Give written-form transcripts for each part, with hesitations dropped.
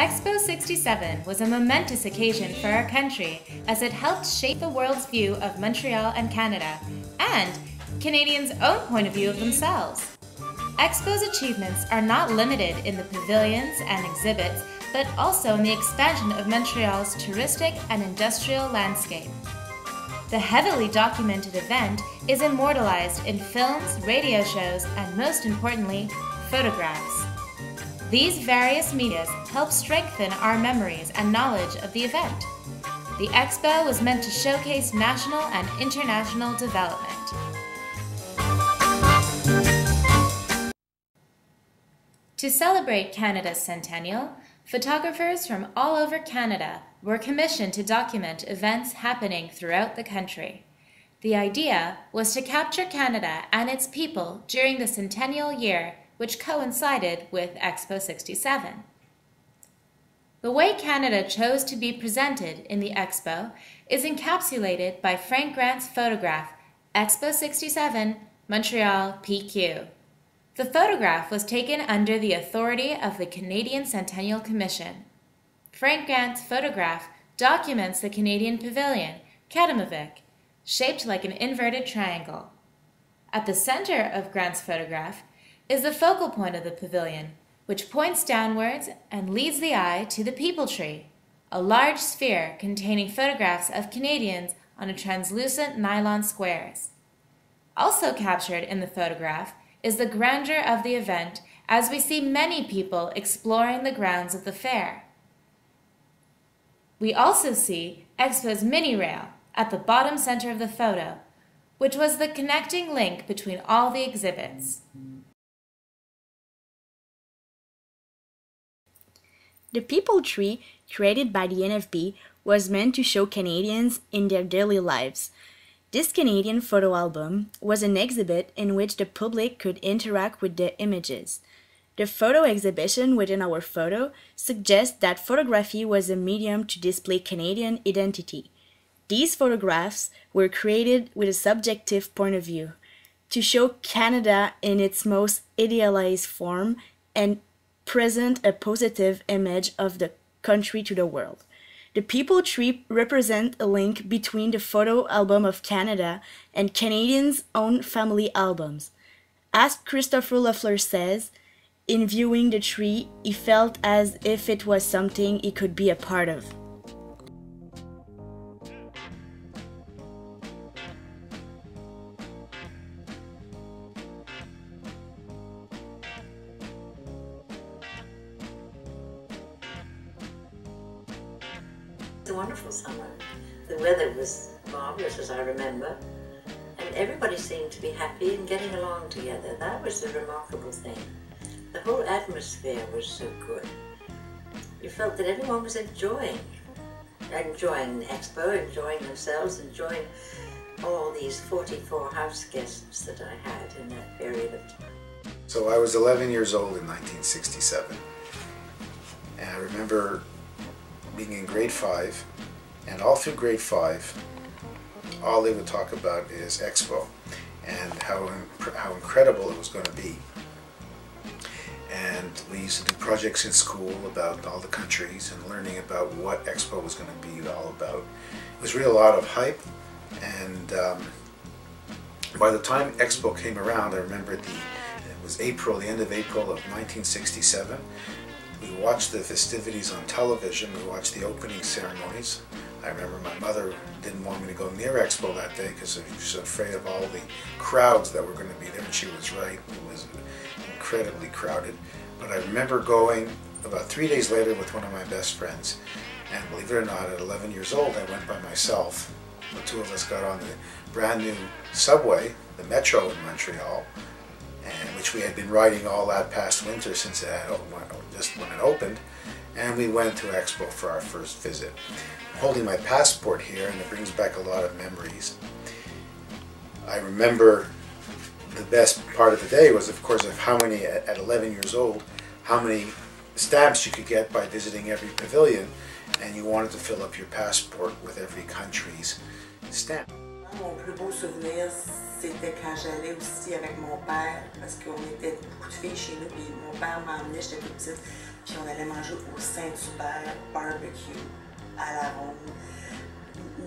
Expo 67 was a momentous occasion for our country as it helped shape the world's view of Montreal and Canada, and Canadians' own point of view of themselves. Expo's achievements are not limited in the pavilions and exhibits, but also in the expansion of Montreal's touristic and industrial landscape. The heavily documented event is immortalized in films, radio shows, and most importantly, photographs. These various medias help strengthen our memories and knowledge of the event. The Expo was meant to showcase national and international development. To celebrate Canada's centennial, photographers from all over Canada were commissioned to document events happening throughout the country. The idea was to capture Canada and its people during the centennial year, which coincided with Expo 67. The way Canada chose to be presented in the Expo is encapsulated by Frank Grant's photograph, Expo 67, Montreal, PQ. The photograph was taken under the authority of the Canadian Centennial Commission. Frank Grant's photograph documents the Canadian Pavilion, Katamavik, shaped like an inverted triangle. At the center of Grant's photograph is the focal point of the pavilion, which points downwards and leads the eye to the People Tree, a large sphere containing photographs of Canadians on a translucent nylon squares. Also captured in the photograph is the grandeur of the event as we see many people exploring the grounds of the fair. We also see Expo's mini rail at the bottom center of the photo, which was the connecting link between all the exhibits. The People Tree, created by the NFB, was meant to show Canadians in their daily lives. This Canadian photo album was an exhibit in which the public could interact with the images. The photo exhibition within our photo suggests that photography was a medium to display Canadian identity. These photographs were created with a subjective point of view, to show Canada in its most idealized form and present a positive image of the country to the world. The People Tree represents a link between the photo album of Canada and Canadians' own family albums. As Christopher Lafleur says, in viewing the tree, he felt as if it was something he could be a part of. It was a wonderful summer. The weather was marvelous, as I remember, and everybody seemed to be happy and getting along together. That was the remarkable thing. The whole atmosphere was so good. You felt that everyone was enjoying the Expo, enjoying themselves, enjoying all these 44 house guests that I had in that period of time. So I was 11 years old in 1967, and I remember being in grade 5, and all through grade 5, all they would talk about is Expo and how incredible it was going to be. And we used to do projects in school about all the countries and learning about what Expo was going to be all about. It was really a lot of hype, and by the time Expo came around, I remember it was April, the end of April of 1967. We watched the festivities on television, we watched the opening ceremonies. I remember my mother didn't want me to go near Expo that day because she was afraid of all the crowds that were going to be there, and she was right. It was incredibly crowded. But I remember going about 3 days later with one of my best friends, and believe it or not, at 11 years old I went by myself. The two of us got on the brand new subway, the Metro in Montreal, and which we had been riding all that past winter since it had just when it opened, and we went to Expo for our first visit. I'm holding my passport here, and it brings back a lot of memories. I remember the best part of the day was, of course, of how many, at 11 years old, how many stamps you could get by visiting every pavilion, and you wanted to fill up your passport with every country's stamp. Mon plus beau souvenir, c'était quand j'allais aussi avec mon père, parce qu'on était beaucoup de filles chez nous, puis mon père m'emmenait, j'étais toute petite, puis on allait manger au Saint-Hubert barbecue à la ronde, où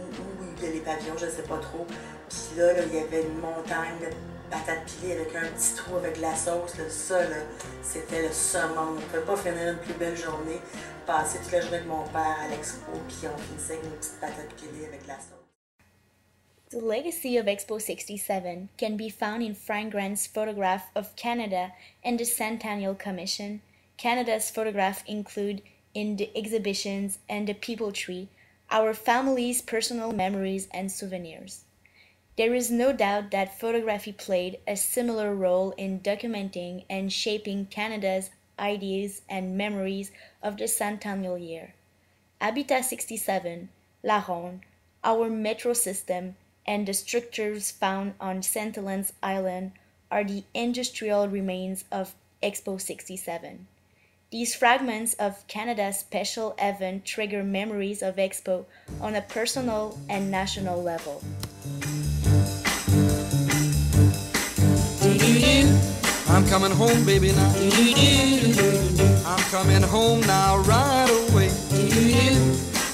il y a les pavillons, je ne sais pas trop. Puis là, il y avait une montagne de patates pilées avec un petit trou avec de la sauce. Là, ça, c'était le summum. On ne pouvait pas finir une plus belle journée, passer toute la journée avec mon père à l'Expo, puis on finissait avec nos petites patates pilées avec de la sauce. The legacy of Expo 67 can be found in Frank Grant's photograph of Canada and the Centennial Commission. Canada's photographs include, in the exhibitions and the people tree, our family's personal memories and souvenirs. There is no doubt that photography played a similar role in documenting and shaping Canada's ideas and memories of the centennial year. Habitat 67, Larose, our metro system, and the structures found on St. Helens Island are the industrial remains of Expo 67. These fragments of Canada's special event trigger memories of Expo on a personal and national level. I'm coming home, baby, now. I'm coming home now, right away.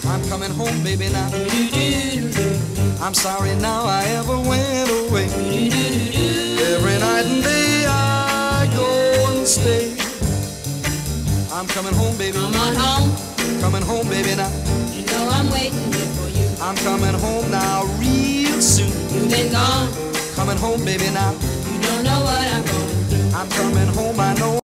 I'm coming home, baby, now. I'm sorry now I ever went away. Every night and day I go and stay. I'm coming home, baby. Come on home. Coming home, baby, now. You know I'm waiting here for you. I'm coming home now real soon. You've been gone. Coming home, baby, now. You don't know what I'm going through. I'm coming home, I know.